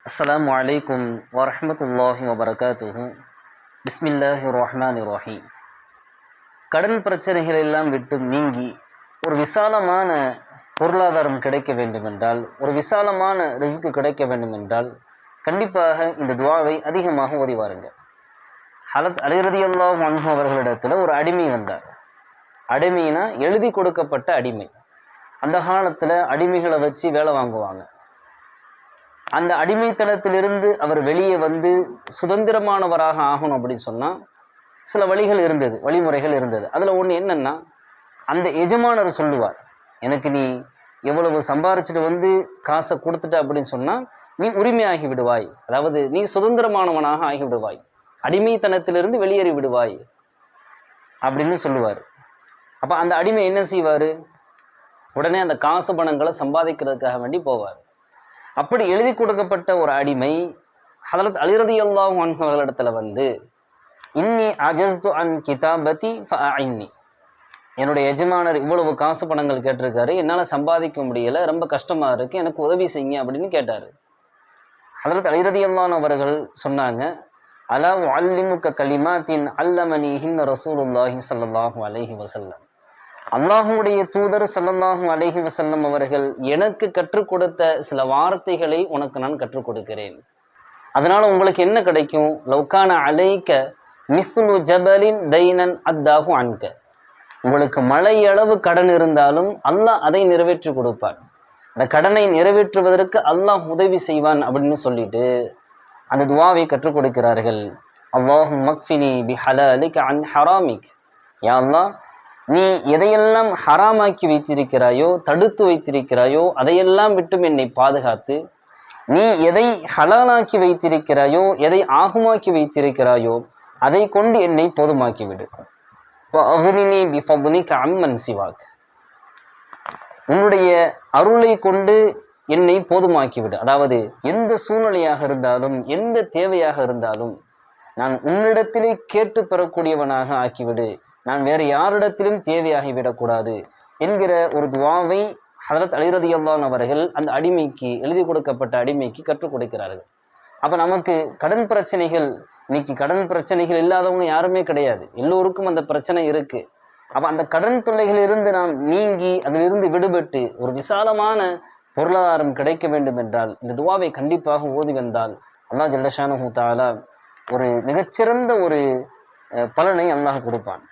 அஸ்ஸலாமு அலைக்கும் வரஹ்மத்துல்லாஹி வபரகாத்துஹு. பிஸ்மில்லாஹிர் ரஹ்மானிர் ரஹீம். கடன் பிரச்சனைகள் எல்லாம் விட்டு நீங்கி ஒரு விசாலமான பொருளாதாரம் கிடைக்க வேண்டுமென்றால், ஒரு விசாலமான ரிஸ்க் கிடைக்க வேண்டுமென்றால், கண்டிப்பாக இந்த துஆவை அதிகமாக ஓதி வாருங்கள். ஹலத் அலி ரலியல்லாஹு அன்ஹு அவர்களிடத்தில் ஒரு அடிமை வந்தார். அடிமைனா எழுதி கொடுக்கப்பட்ட அடிமை. அந்த காலத்தில் அடிமைகளை வச்சு வேலை வாங்குவாங்க. அந்த அடிமைத்தனத்திலிருந்து அவர் வெளியே வந்து சுதந்திரமானவராக ஆகணும் அப்படின்னு சொன்னால் சில வழிகள் இருந்தது, வழிமுறைகள் இருந்தது. அதில் ஒன்று என்னன்னா, அந்த எஜமானர் சொல்லுவார், எனக்கு நீ எவ்வளவு சம்பாரிச்சுட்டு வந்து காசை கொடுத்துட்ட அப்படின்னு சொன்னால் நீ உரிமையாகி விடுவாய், அதாவது நீ சுதந்திரமானவனாக ஆகி விடுவாய், அடிமைத்தனத்திலிருந்து வெளியேறி விடுவாய் அப்படின்னு சொல்லுவார். அப்போ அந்த அடிமை என்ன செய்வார்? உடனே அந்த காசு பணங்களை சம்பாதிக்கிறதுக்காக வேண்டி போவார். அப்படி எழுதி கொடுக்கப்பட்ட ஒரு அடிமை ஹதரத் அலி ரலியல்லாஹு அன்ஹு அவர்களிடத்துல வந்து, இன்னி அஜஸ்து அன் கிதாபதி ஃபஅஇன்னி, என்னுடைய எஜமானர் இவ்வளவு காசு பணங்கள் கேட்டிருக்காரு, என்னால் சம்பாதிக்க முடியல, ரொம்ப கஷ்டமா இருக்கு, எனக்கு உதவி செய்யுங்க அப்படின்னு கேட்டார். ஹதரத் அலி ரலியல்லாஹு அவர்கள் சொன்னாங்க, அலா உஅல்லிமுக கலிமாத்தின் அல்லமனிஹின் ரசூலுல்லாஹி ஸல்லல்லாஹு அலைஹி வஸல்லம், அல்லாஹுடைய தூதர் ஸல்லல்லாஹு அலைஹி வஸல்லம் அவர்கள் எனக்கு கற்றுக் கொடுத்த சில வார்த்தைகளை உனக்கு நான் கற்றுக் கொடுக்கிறேன். அதனால உங்களுக்கு என்ன கிடைக்கும்? லவ்கான அலைக்க மிஸ்லு ஜபலின் தைனன் அத்தாஹு அன்க, உங்களுக்கு மலையளவு கடன் இருந்தாலும் அல்லாஹ் அதை நிறைவேற்றி கொடுப்பான், அந்த கடனை நிறைவேற்றுவதற்கு அல்லாஹ் உதவி செய்வான் அப்படின்னு சொல்லிட்டு அந்த துஆவை கற்றுக் கொடுக்கிறார்கள். அல்லாஹும் மக்ஃபினி பி ஹலாலிக அன் ஹராமிக், யா அல்லாஹ், நீ எதையெல்லாம் ஹராமாக்கி வைத்திருக்கிறாயோ, தடுத்து வைத்திருக்கிறாயோ, அதையெல்லாம் விட்டும் என்னை பாதுகாத்து, நீ எதை ஹலாலாக்கி வைத்திருக்கிறாயோ, எதை ஆகுமாக்கி வைத்திருக்கிறாயோ, அதை கொண்டு என்னை போதுமாக்கி விடு. வஅக்னினி பிஃபத்லிக அம்மன் சிவாக், உன்னுடைய அருளை கொண்டு என்னை போதுமாக்கி விடு. அதாவது எந்த சூழ்நிலையாக இருந்தாலும், எந்த தேவையாக இருந்தாலும் நான் உன்னிடத்திலே கேட்டு பெறக்கூடியவனாக ஆக்கிவிடு, நான் வேறு யாரிடத்திலும் தேவையாகி விடக்கூடாது என்கிற ஒரு துஆவை ஹதரத் அலி ரலியல்லாஹு அவர்கள் அந்த அடிமைக்கு, எழுதி கொடுக்கப்பட்ட அடிமைக்கு கற்றுக் கொடுக்கிறார்கள். அப்போ நமக்கு கடன் பிரச்சனைகள், இன்னைக்கு கடன் பிரச்சனைகள் இல்லாதவங்க யாருமே கிடையாது, எல்லோருக்கும் அந்த பிரச்சனை இருக்கு. அப்போ அந்த கடன் தொல்லைகளிலிருந்து நாம் நீங்கி அதிலிருந்து விடுபட்டு ஒரு விசாலமான பொருளாதாரம் கிடைக்க வேண்டும் என்றால் இந்த துஆவை கண்டிப்பாக ஓதி வந்தால் அல்லாஹ் ஜல்ல ஷானஹு தஆலா ஒரு மிகச்சிறந்த ஒரு பலனை அல்லாஹ் கொடுப்பான்.